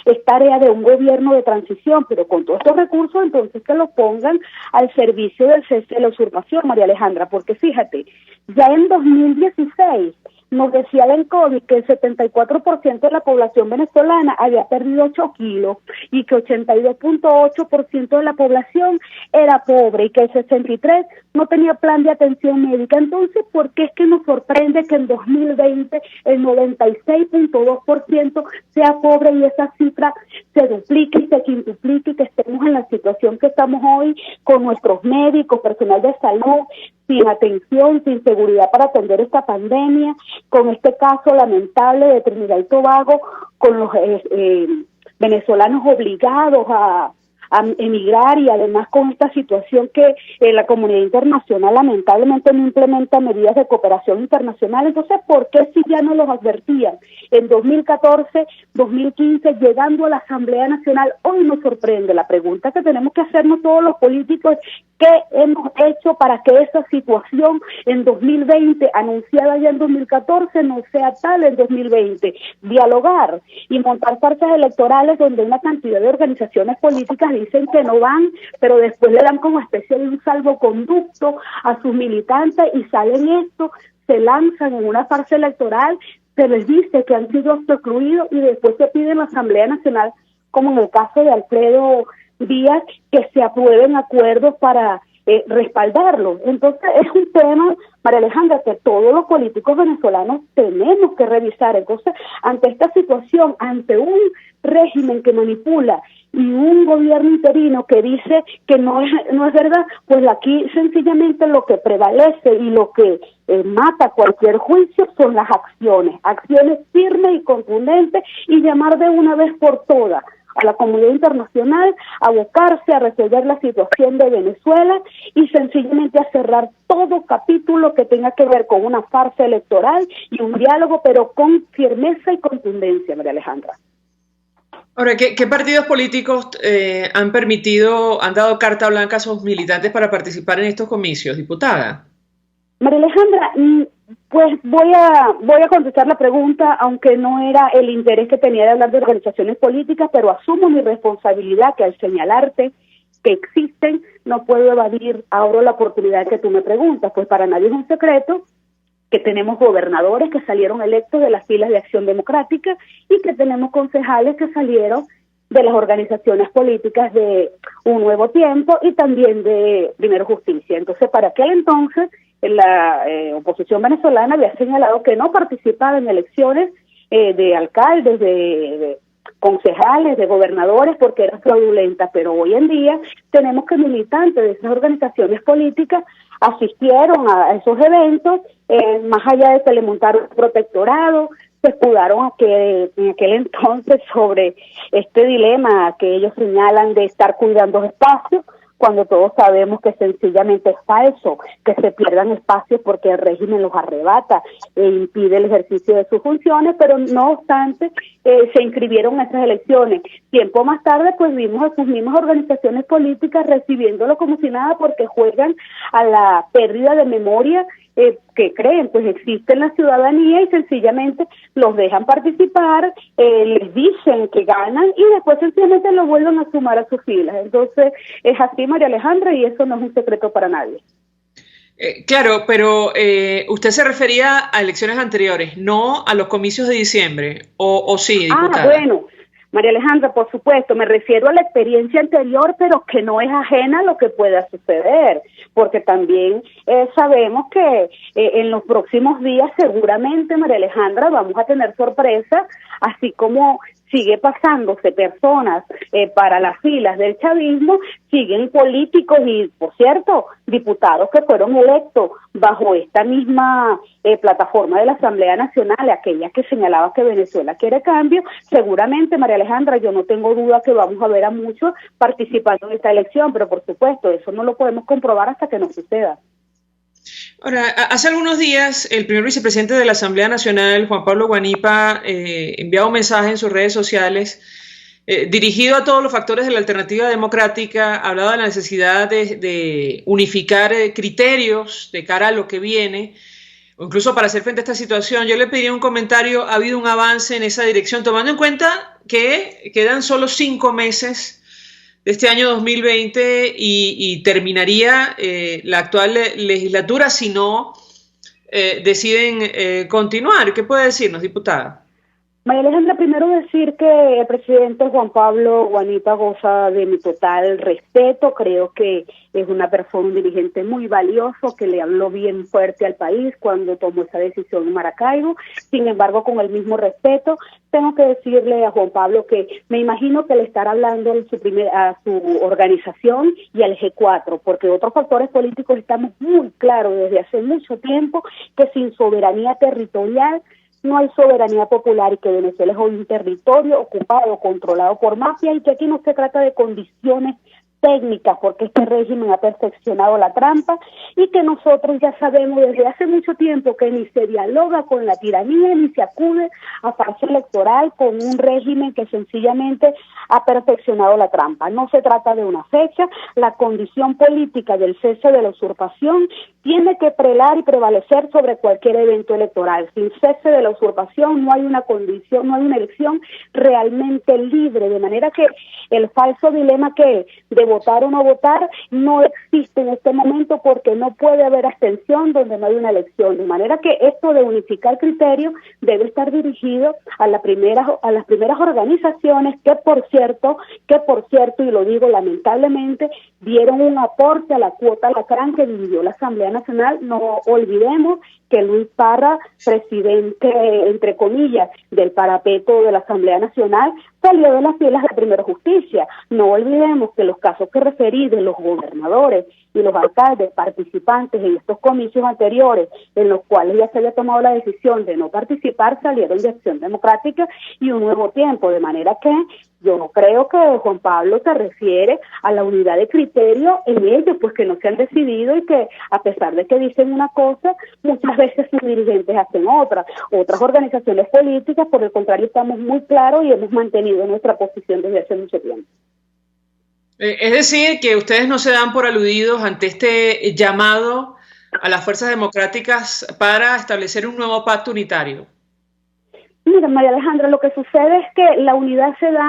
es tarea de un gobierno de transición, pero con todos estos recursos entonces que los pongan al servicio del cese de la usurpación, María Alejandra, porque fíjate, ya en 2016 nos decía el COVID que el 74% de la población venezolana había perdido 8 kilos y que 82.8% de la población era pobre y que el 63% no tenía plan de atención médica. Entonces, ¿por qué es que nos sorprende que en 2020 el 96.2% sea pobre y esa cifra se duplique y se quintuplique, y que estemos en la situación que estamos hoy con nuestros médicos, personal de salud, sin atención, sin seguridad para atender esta pandemia, con este caso lamentable de Trinidad y Tobago, con los venezolanos obligados a a emigrar, y además con esta situación que la comunidad internacional lamentablemente no implementa medidas de cooperación internacional. Entonces, ¿por qué si ya no los advertían en 2014, 2015, llegando a la Asamblea Nacional? Hoy nos sorprende. La pregunta que tenemos que hacernos todos los políticos: ¿qué hemos hecho para que esa situación en 2020, anunciada ya en 2014, no sea tal en 2020? Dialogar y montar farsas electorales donde una cantidad de organizaciones políticas dicen que no van, pero después le dan como especie de un salvoconducto a sus militantes y salen esto, se lanzan en una farsa electoral, se les dice que han sido excluidos y después se pide en la Asamblea Nacional, como en el caso de Alfredo Díaz, que se aprueben acuerdos para respaldarlo. Entonces es un tema, María Alejandra, que todos los políticos venezolanos tenemos que revisar. Entonces, ante esta situación, ante un régimen que manipula y un gobierno interino que dice que no es verdad, pues aquí sencillamente lo que prevalece y lo que mata cualquier juicio son las acciones firmes y contundentes, y llamar de una vez por todas a la comunidad internacional a abocarse a resolver la situación de Venezuela y sencillamente a cerrar todo capítulo que tenga que ver con una farsa electoral y un diálogo, pero con firmeza y contundencia, María Alejandra. Ahora, ¿qué partidos políticos han dado carta blanca a sus militantes para participar en estos comicios, diputada? María Alejandra, pues voy a contestar la pregunta, aunque no era el interés que tenía de hablar de organizaciones políticas, pero asumo mi responsabilidad, que al señalarte que existen, no puedo evadir ahora la oportunidad que tú me preguntas. Pues para nadie es un secreto que tenemos gobernadores que salieron electos de las filas de Acción Democrática y que tenemos concejales que salieron de las organizaciones políticas de Un Nuevo Tiempo y también de Primero Justicia. Entonces, para aquel entonces, la oposición venezolana había señalado que no participaba en elecciones de alcaldes, de concejales, de gobernadores, porque era fraudulenta, pero hoy en día tenemos que militantes de esas organizaciones políticas asistieron a esos eventos, más allá de que le montaron un protectorado, se escudaron en aquel entonces sobre este dilema que ellos señalan de estar cuidando espacios, cuando todos sabemos que sencillamente es falso, que se pierdan espacios porque el régimen los arrebata e impide el ejercicio de sus funciones, pero no obstante se inscribieron en esas elecciones. Tiempo más tarde pues vimos a sus mismas organizaciones políticas recibiéndolo como si nada, porque juegan a la pérdida de memoria que creen pues existe en la ciudadanía, y sencillamente los dejan participar, les dicen que ganan y después sencillamente lo vuelven a sumar a sus filas. Entonces es así, María Alejandra, y eso no es un secreto para nadie. Claro, pero usted se refería a elecciones anteriores, no a los comicios de diciembre, o sí, diputada. Bueno, María Alejandra, por supuesto, me refiero a la experiencia anterior, pero que no es ajena a lo que pueda suceder, porque también sabemos que en los próximos días seguramente, María Alejandra, vamos a tener sorpresas, así como sigue pasándose personas para las filas del chavismo, siguen políticos y, por cierto, diputados que fueron electos bajo esta misma plataforma de la Asamblea Nacional, aquella que señalaba que Venezuela quiere cambio. Seguramente, María Alejandra, yo no tengo duda que vamos a ver a muchos participando en esta elección, pero por supuesto, eso no lo podemos comprobar hasta que no suceda. Ahora, hace algunos días el primer vicepresidente de la Asamblea Nacional, Juan Pablo Guanipa, enviaba un mensaje en sus redes sociales dirigido a todos los factores de la alternativa democrática. Hablaba de la necesidad de unificar criterios de cara a lo que viene, o incluso para hacer frente a esta situación. Yo le pediría un comentario. ¿Ha habido un avance en esa dirección, tomando en cuenta que quedan solo 5 meses de este año 2020 y terminaría la actual legislatura si no deciden continuar? ¿Qué puede decirnos, diputada? María Alejandra, primero decir que el presidente Juan Pablo Guanipa goza de mi total respeto. Creo que es una persona, un dirigente muy valioso, que le habló bien fuerte al país cuando tomó esa decisión en Maracaibo. Sin embargo, con el mismo respeto, tengo que decirle a Juan Pablo que me imagino que le estará hablando a su organización y al G4, porque otros factores políticos estamos muy claros desde hace mucho tiempo que sin soberanía territorial no hay soberanía popular y que Venezuela es hoy un territorio ocupado, controlado por mafia y que aquí no se trata de condiciones técnicas porque este régimen ha perfeccionado la trampa y que nosotros ya sabemos desde hace mucho tiempo que ni se dialoga con la tiranía ni se acude a farsa electoral con un régimen que sencillamente ha perfeccionado la trampa. No se trata de una fecha, la condición política del cese de la usurpación tiene que prelar y prevalecer sobre cualquier evento electoral. Sin cese de la usurpación no hay una condición, no hay una elección realmente libre, de manera que el falso dilema que de votar o no votar no existe en este momento porque no puede haber abstención donde no hay una elección, de manera que esto de unificar criterios debe estar dirigido a las primeras organizaciones que por cierto, y lo digo lamentablemente, dieron un aporte a la cuota alacrán que dividió la Asamblea Nacional. No olvidemos que Luis Parra, presidente, entre comillas, del parapeto de la Asamblea Nacional, salió de las filas de Primero Justicia. No olvidemos que los casos que referí de los gobernadores y los alcaldes participantes en estos comicios anteriores, en los cuales ya se había tomado la decisión de no participar, salieron de Acción Democrática y Un Nuevo Tiempo, de manera que yo no creo que Juan Pablo se refiere a la unidad de criterio en ellos, pues que no se han decidido y que a pesar de que dicen una cosa, muchas veces sus dirigentes hacen otra. Otras organizaciones políticas, por el contrario, estamos muy claros y hemos mantenido nuestra posición desde hace mucho tiempo. Es decir, que ustedes no se dan por aludidos ante este llamado a las fuerzas democráticas para establecer un nuevo pacto unitario. Mira, María Alejandra, lo que sucede es que la unidad se da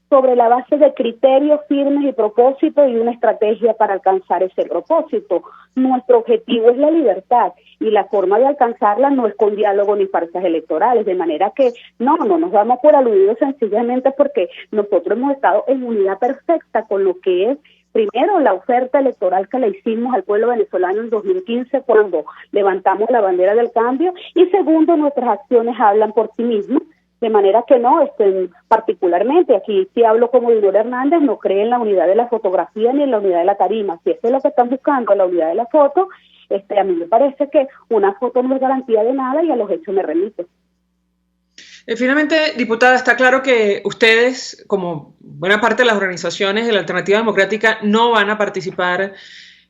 sobre la base de criterios firmes y propósitos y una estrategia para alcanzar ese propósito. Nuestro objetivo es la libertad y la forma de alcanzarla no es con diálogo ni farsas electorales, de manera que no nos damos por aludidos sencillamente porque nosotros hemos estado en unidad perfecta con lo que es primero, la oferta electoral que le hicimos al pueblo venezolano en 2015 cuando levantamos la bandera del cambio y segundo, nuestras acciones hablan por sí mismas, de manera que particularmente, aquí sí hablo como Dinora Hernández, no cree en la unidad de la fotografía ni en la unidad de la tarima. Si eso es lo que están buscando, la unidad de la foto, a mí me parece que una foto no es garantía de nada y a los hechos me remito. Finalmente, diputada, está claro que ustedes, como buena parte de las organizaciones de la Alternativa Democrática, no van a participar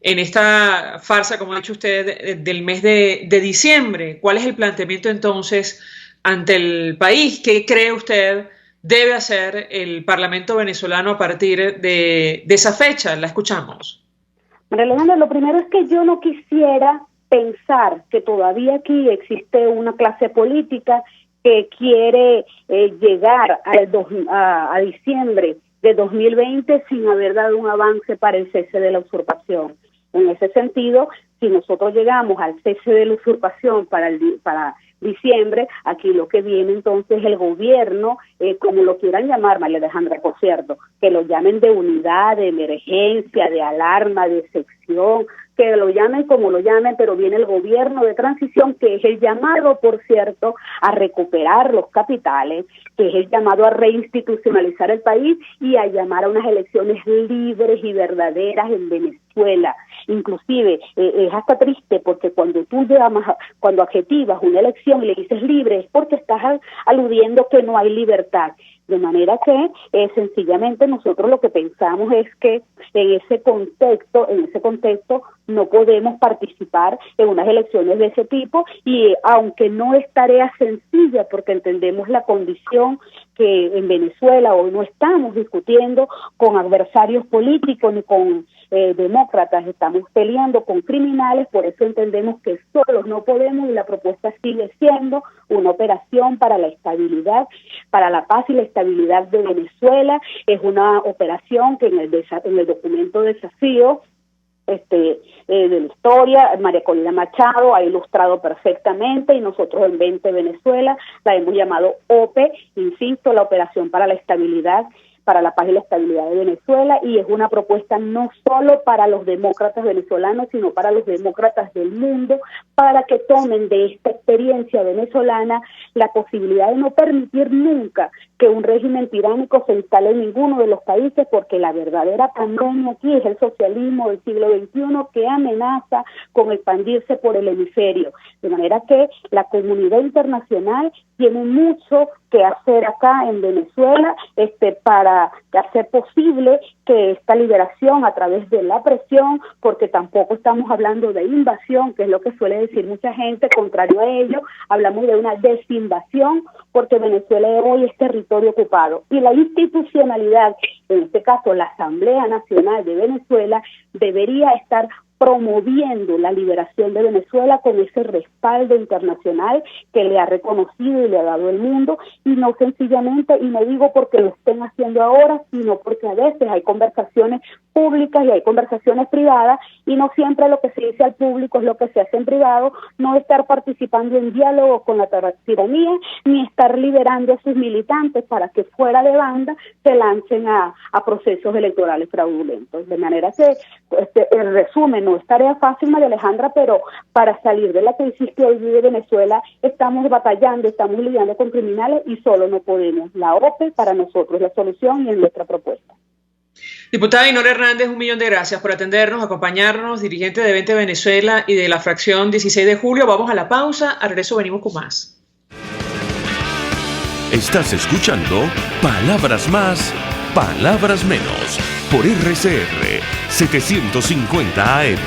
en esta farsa, como ha dicho usted, del mes de diciembre. ¿Cuál es el planteamiento entonces ante el país? ¿Qué cree usted debe hacer el Parlamento venezolano a partir de esa fecha? La escuchamos. María Alejandra, lo primero es que yo no quisiera pensar que todavía aquí existe una clase política que quiere llegar a diciembre de 2020 sin haber dado un avance para el cese de la usurpación. En ese sentido, si nosotros llegamos al cese de la usurpación para diciembre, aquí lo que viene entonces el gobierno, como lo quieran llamar, María Alejandra, por cierto, que lo llamen de unidad, de emergencia, de alarma, de sección, que lo llamen como lo llamen, pero viene el gobierno de transición, que es el llamado, por cierto, a recuperar los capitales, que es el llamado a reinstitucionalizar el país y a llamar a unas elecciones libres y verdaderas en Venezuela. Inclusive, es hasta triste porque cuando tú cuando adjetivas una elección y le dices libre, es porque estás aludiendo que no hay libertad. De manera que sencillamente nosotros lo que pensamos es que en ese contexto no podemos participar en unas elecciones de ese tipo y aunque no es tarea sencilla porque entendemos la condición que en Venezuela hoy no estamos discutiendo con adversarios políticos ni con demócratas, estamos peleando con criminales, por eso entendemos que solos no podemos y la propuesta sigue siendo una operación para la estabilidad, para la paz y la estabilidad de Venezuela. Es una operación que en el documento de desafío de la historia, María Corina Machado ha ilustrado perfectamente y nosotros en 20 Venezuela la hemos llamado OPE, insisto, la operación para la estabilidad, para la paz y la estabilidad de Venezuela, y es una propuesta no solo para los demócratas venezolanos, sino para los demócratas del mundo, para que tomen de esta experiencia venezolana la posibilidad de no permitir nunca que un régimen tiránico se instale en ninguno de los países, porque la verdadera pandemia aquí es el socialismo del siglo XXI que amenaza con expandirse por el hemisferio. De manera que la comunidad internacional tiene mucho que hacer acá en Venezuela para hacer posible que esta liberación a través de la presión, porque tampoco estamos hablando de invasión, que es lo que suele decir mucha gente, contrario a ello, hablamos de una desinvasión, porque Venezuela hoy es territorio ocupado. Y la institucionalidad, en este caso la Asamblea Nacional de Venezuela, debería estar promoviendo la liberación de Venezuela con ese respaldo internacional que le ha reconocido y le ha dado el mundo, y no sencillamente, y no digo porque lo estén haciendo ahora, sino porque a veces hay conversaciones públicas y hay conversaciones privadas, y no siempre lo que se dice al público es lo que se hace en privado, no estar participando en diálogo con la tiranía, ni estar liberando a sus militantes para que fuera de banda se lancen a procesos electorales fraudulentos. De manera que, el resumen, no es tarea fácil, María Alejandra, pero para salir de la crisis que hoy vive Venezuela estamos batallando, estamos lidiando con criminales y solo no podemos. La OPE para nosotros es la solución y es nuestra propuesta. Diputada Ainhoa Hernández, 1.000.000 de gracias por atendernos, acompañarnos, dirigente de Vente Venezuela y de la fracción 16 de julio. Vamos a la pausa, al regreso venimos con más. Estás escuchando Palabras Más, Palabras Menos, por RCR 750 AM.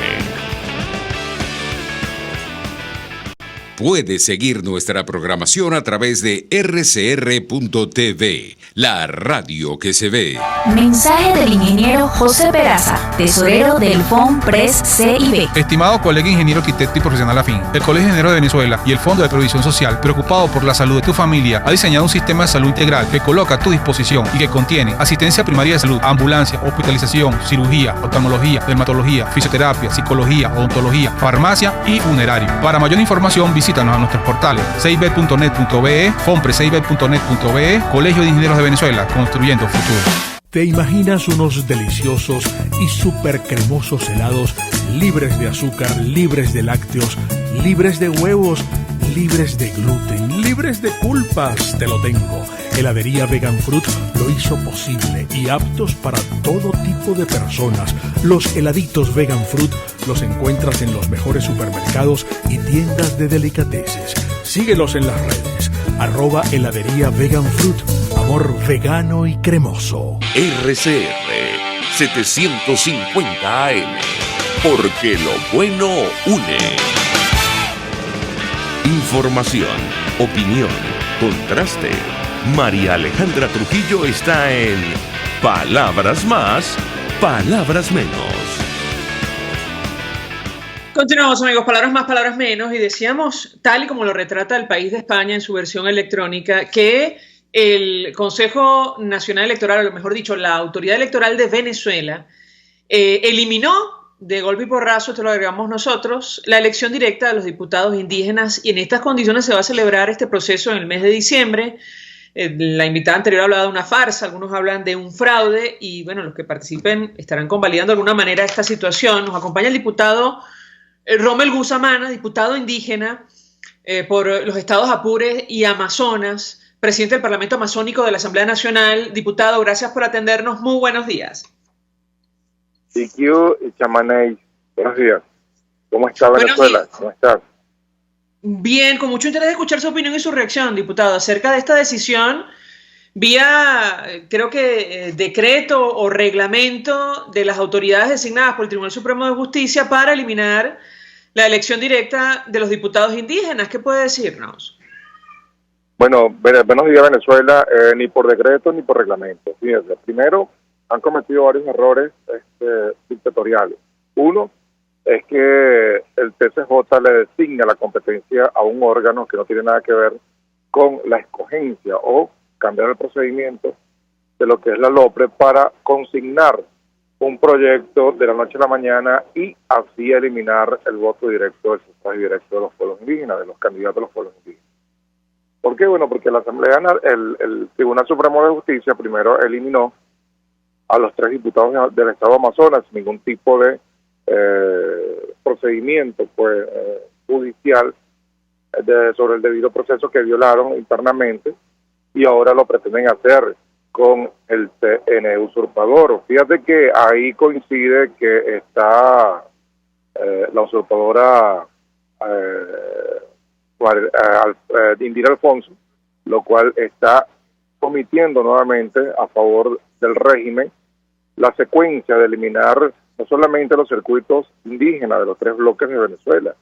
Puedes seguir nuestra programación a través de rcr.tv, la radio que se ve. Mensaje del ingeniero José Peraza, tesorero del FOMPRES CIB. Estimado colega ingeniero, arquitecto y profesional afín, el Colegio de Ingenieros de Venezuela y el Fondo de Previsión Social, preocupado por la salud de tu familia, ha diseñado un sistema de salud integral que coloca a tu disposición y que contiene asistencia primaria de salud, ambulancia, hospitalización, cirugía, oftalmología, dermatología, fisioterapia, psicología, odontología, farmacia y funerario. Para mayor información, visítanos a nuestros portales cib.net.be, fomprescib.net.be, Colegio de Ingenieros de Venezuela, construyendo futuro. ¿Te imaginas unos deliciosos y súper cremosos helados libres de azúcar, libres de lácteos, libres de huevos, libres de gluten, libres de culpas? Te lo tengo. Heladería Vegan Fruit lo hizo posible y aptos para todo tipo de personas. Los heladitos Vegan Fruit los encuentras en los mejores supermercados y tiendas de delicateces. Síguelos en las redes. @heladería Vegan Fruit. Amor vegano y cremoso. RCR 750 AM, porque lo bueno une. Información, opinión, contraste. María Alejandra Trujillo está en Palabras Más, Palabras Menos. Continuamos, amigos, palabras más, palabras menos, y decíamos, tal y como lo retrata el País de España en su versión electrónica, que el Consejo Nacional Electoral, o lo mejor dicho, la Autoridad Electoral de Venezuela, eliminó de golpe y porrazo, te lo agregamos nosotros, la elección directa de los diputados indígenas, y en estas condiciones se va a celebrar este proceso en el mes de diciembre. La invitada anterior hablaba de una farsa, algunos hablan de un fraude, y bueno, los que participen estarán convalidando de alguna manera esta situación. Nos acompaña el diputado Rommel Guzamana, diputado indígena por los estados Apure y Amazonas, presidente del Parlamento Amazónico de la Asamblea Nacional. Diputado, gracias por atendernos. Muy buenos días. Chamanay, buenos días. ¿Cómo está Venezuela? ¿Cómo estás? Bien, con mucho interés de escuchar su opinión y su reacción, diputado, acerca de esta decisión vía, creo que decreto o reglamento de las autoridades designadas por el Tribunal Supremo de Justicia para eliminar la elección directa de los diputados indígenas. ¿Qué puede decirnos? Bueno, buenos días Venezuela, ni por decreto ni por reglamento. Fíjense, primero, han cometido varios errores dictatoriales. Uno es que el TCJ le designa la competencia a un órgano que no tiene nada que ver con la escogencia o cambiar el procedimiento de lo que es la LOPRE para consignar un proyecto de la noche a la mañana y así eliminar el voto directo, el sufragio directo de los pueblos indígenas, de los candidatos de los pueblos indígenas. ¿Por qué? Bueno, porque la Asamblea, el Tribunal Supremo de Justicia primero eliminó a los 3 diputados del Estado Amazonas sin ningún tipo de procedimiento judicial sobre el debido proceso que violaron internamente y ahora lo pretenden hacer con el CNE usurpador. Fíjate que ahí coincide que está la usurpadora Indira Alfonso, lo cual está omitiendo nuevamente a favor del régimen la secuencia de eliminar no solamente los circuitos indígenas de los 3 bloques de Venezuela,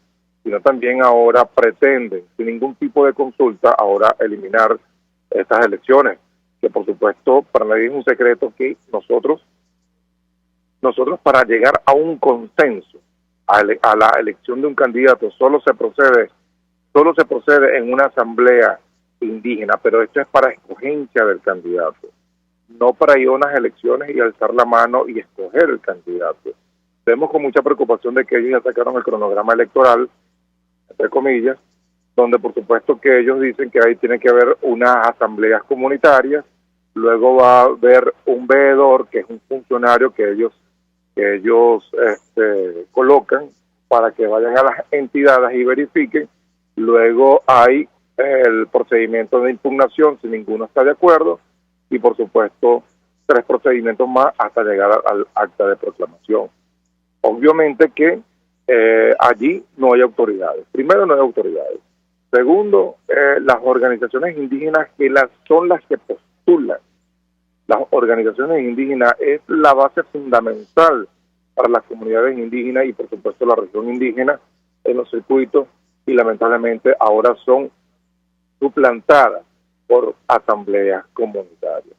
sino también ahora pretenden, sin ningún tipo de consulta, ahora eliminar estas elecciones, que por supuesto para nadie es un secreto que nosotros para llegar a un consenso, a la elección de un candidato, solo se procede en una asamblea indígena, pero esto es para escogencia del candidato, no para ir a unas elecciones y alzar la mano y escoger el candidato. Vemos con mucha preocupación de que ellos ya sacaron el cronograma electoral, entre comillas, donde por supuesto que ellos dicen que ahí tiene que haber unas asambleas comunitarias, luego va a haber un veedor, que es un funcionario que ellos colocan para que vayan a las entidades y verifiquen, luego hay el procedimiento de impugnación si ninguno está de acuerdo, y por supuesto 3 procedimientos más hasta llegar al acta de proclamación. Obviamente que allí no hay autoridades. Primero, no hay autoridades. Segundo, las organizaciones indígenas son las que postulan. Las organizaciones indígenas es la base fundamental para las comunidades indígenas y por supuesto la región indígena en los circuitos, y lamentablemente ahora son suplantadas por asambleas comunitarias.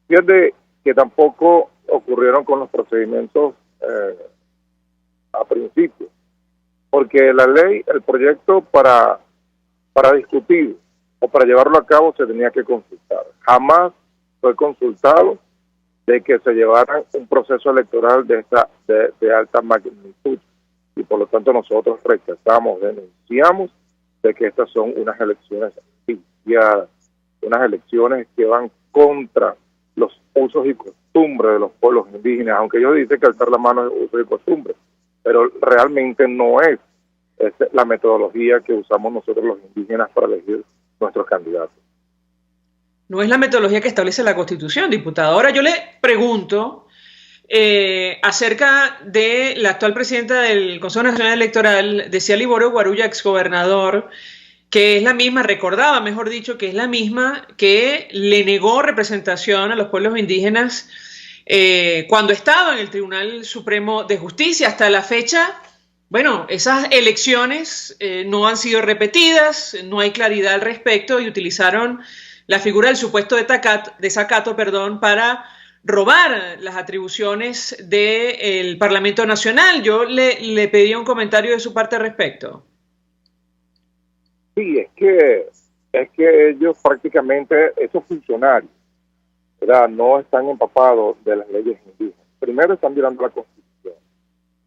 Fíjate que tampoco ocurrieron con los procedimientos a principio, porque la ley, el proyecto para discutir o para llevarlo a cabo se tenía que consultar. Jamás fue consultado de que se llevara un proceso electoral de alta magnitud, y por lo tanto nosotros rechazamos, denunciamos de que estas son unas elecciones viciadas, unas elecciones que van contra los usos y costumbres de los pueblos indígenas, aunque ellos dicen que alzar la mano es uso y costumbre, pero realmente no es la metodología que usamos nosotros los indígenas para elegir nuestros candidatos. No es la metodología que establece la Constitución, diputado. Ahora yo le pregunto acerca de la actual presidenta del Consejo Nacional Electoral, decía Liborio Guarulla, exgobernador, que es la misma, recordaba, mejor dicho, que es la misma que le negó representación a los pueblos indígenas cuando estaba en el Tribunal Supremo de Justicia. Hasta la fecha, bueno, esas elecciones no han sido repetidas, no hay claridad al respecto, y utilizaron la figura del supuesto desacato, para robar las atribuciones del Parlamento Nacional. Yo le pediría un comentario de su parte al respecto. Sí, es que ellos prácticamente, esos funcionarios, ¿verdad?, no están empapados de las leyes indígenas. Primero están violando la Constitución,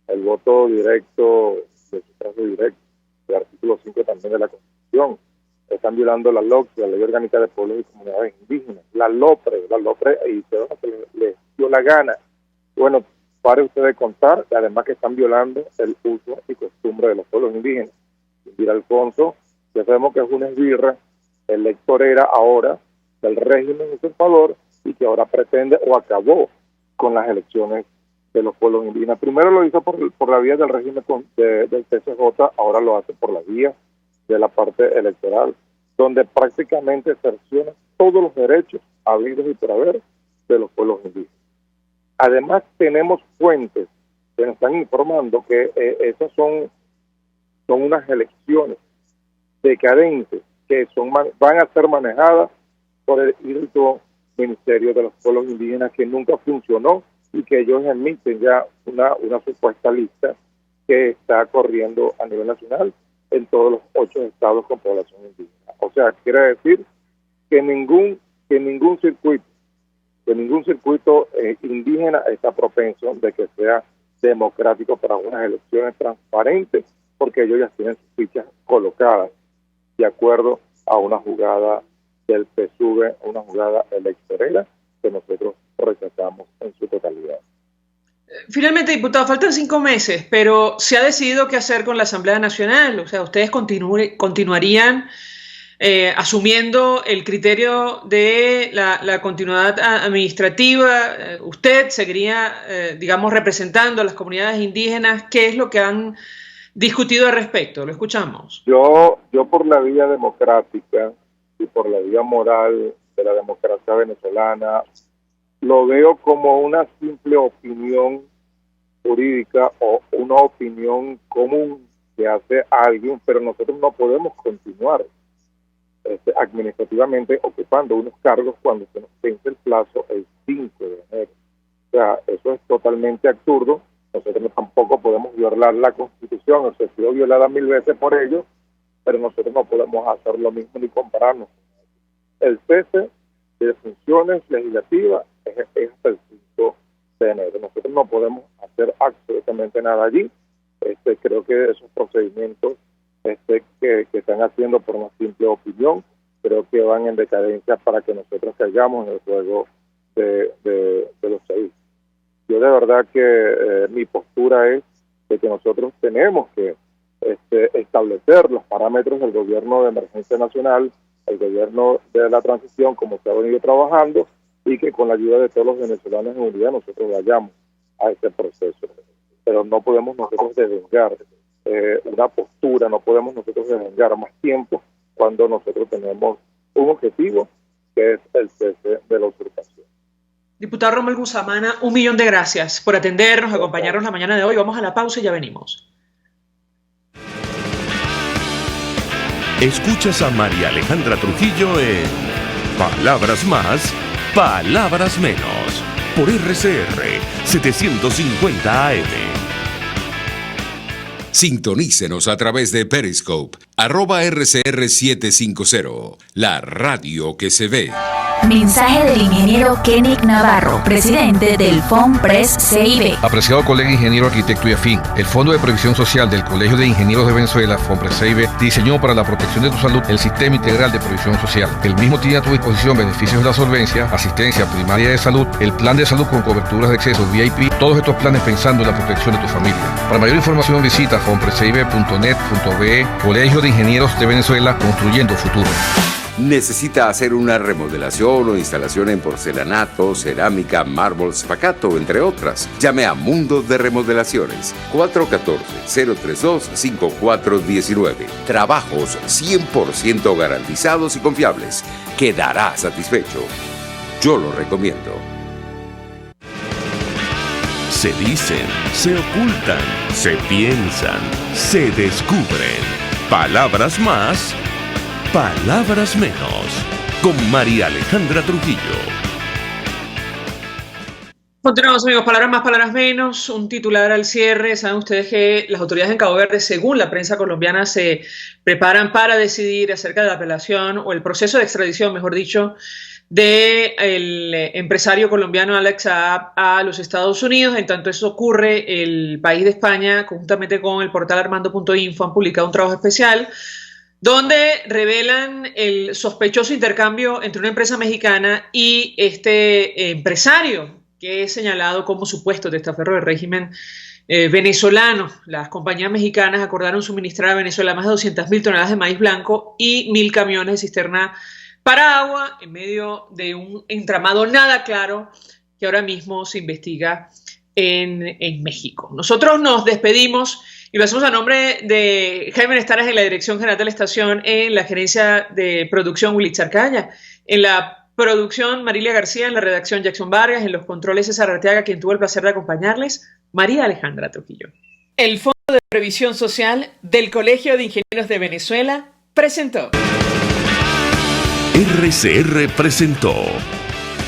el voto directo, el sufragio directo, el artículo 5 también de la Constitución. Están violando la LOCSI, la Ley Orgánica de Pueblos y Comunidades Indígenas, la LOPRE, y les dio la gana. Bueno, pare usted de contar, y además que están violando el uso y costumbre de los pueblos indígenas. Indira Alfonso, ya sabemos que es una esbirra electorera ahora del régimen usurpador, y que ahora pretende o acabó con las elecciones de los pueblos indígenas. Primero lo hizo por la vía del régimen del TCJ, ahora lo hace por la vía de la parte electoral, donde prácticamente cerciona todos los derechos habidos y por haber de los pueblos indígenas. Además, tenemos fuentes que nos están informando que esas son unas elecciones decadentes que van a ser manejadas por el índico Ministerio de los Pueblos Indígenas, que nunca funcionó, y que ellos emiten ya una supuesta lista que está corriendo a nivel nacional en todos los 8 estados con población indígena. O sea, quiere decir que ningún circuito indígena está propenso de que sea democrático para unas elecciones transparentes, porque ellos ya tienen sus fichas colocadas de acuerdo a una jugada del PSUV, una jugada electorera que nosotros rechazamos en su totalidad. Finalmente, diputado, faltan 5 meses, pero se ha decidido qué hacer con la Asamblea Nacional. O sea, ustedes continuarían asumiendo el criterio de la continuidad administrativa. Usted seguiría, digamos, representando a las comunidades indígenas. ¿Qué es lo que han discutido al respecto? Lo escuchamos. Yo por la vía democrática y por la vía moral de la democracia venezolana, lo veo como una simple opinión jurídica o una opinión común que hace alguien, pero nosotros no podemos continuar administrativamente ocupando unos cargos cuando se nos vence el plazo el 5 de enero. O sea, eso es totalmente absurdo. Nosotros tampoco podemos violar la Constitución, o sea, ha sido violada 1000 veces por ellos, pero nosotros no podemos hacer lo mismo ni compararnos. El cese de funciones legislativas es hasta el 5 de enero. Nosotros no podemos hacer absolutamente nada allí. Creo que esos procedimientos que están haciendo por una simple opinión, creo que van en decadencia para que nosotros caigamos en el juego de los 6. Yo de verdad que mi postura es de que nosotros tenemos que establecer los parámetros del gobierno de emergencia nacional, el gobierno de la transición, como se ha venido trabajando, y que con la ayuda de todos los venezolanos en unidad nosotros vayamos a ese proceso. Pero no podemos nosotros devengar una postura, no podemos nosotros devengar más tiempo cuando nosotros tenemos un objetivo que es el cese de la usurpación. Diputado Rommel Guzamana, 1.000.000 de gracias por atendernos, acompañarnos la mañana de hoy. Vamos a la pausa y ya venimos. Escuchas a María Alejandra Trujillo en Palabras Más, Palabras Menos, por RCR 750 AM. Sintonícenos a través de Periscope, @RCR750, la radio que se ve. Mensaje del ingeniero Kenick Navarro, presidente del FOMPRES CIB. Apreciado colega ingeniero, arquitecto y afín, el Fondo de Previsión Social del Colegio de Ingenieros de Venezuela, FOMPRES CIB, diseñó para la protección de tu salud el Sistema Integral de Previsión Social. El mismo tiene a tu disposición beneficios de la solvencia, asistencia primaria de salud, el plan de salud con coberturas de acceso VIP, todos estos planes pensando en la protección de tu familia. Para mayor información visita fomprescib.net.be, Colegio de Ingenieros de Venezuela, construyendo futuro. ¿Necesita hacer una remodelación o instalación en porcelanato, cerámica, mármol, spacato, entre otras? Llame a Mundo de Remodelaciones, 414-032-5419. Trabajos 100% garantizados y confiables. Quedará satisfecho. Yo lo recomiendo. Se dicen, se ocultan, se piensan, se descubren. Palabras más, palabras menos. Con María Alejandra Trujillo. Continuamos, amigos. Palabras más, palabras menos. Un titular al cierre. Saben ustedes que las autoridades en Cabo Verde, según la prensa colombiana, se preparan para decidir acerca de la apelación o el proceso de extradición, mejor dicho, del empresario colombiano Alex Saab a los Estados Unidos. En tanto eso ocurre, el país de España, conjuntamente con el portal armando.info, han publicado un trabajo especial donde revelan el sospechoso intercambio entre una empresa mexicana y este empresario que es señalado como supuesto testaferro del régimen venezolano. Las compañías mexicanas acordaron suministrar a Venezuela más de 200.000 toneladas de maíz blanco y 1.000 camiones de cisterna para agua en medio de un entramado nada claro que ahora mismo se investiga en México. Nosotros nos despedimos y lo hacemos a nombre de Jaime Nestares en la dirección general de la estación, en la gerencia de producción Willy Charcaya, en la producción Marilia García, en la redacción Jackson Vargas, en los controles César Arteaga, quien tuvo el placer de acompañarles, María Alejandra Trujillo. El Fondo de Previsión Social del Colegio de Ingenieros de Venezuela presentó. RCR presentó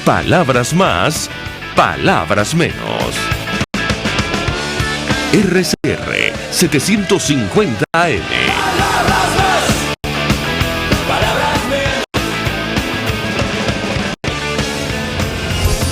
Palabras más, palabras menos. RCR 750 AM. Palabras más.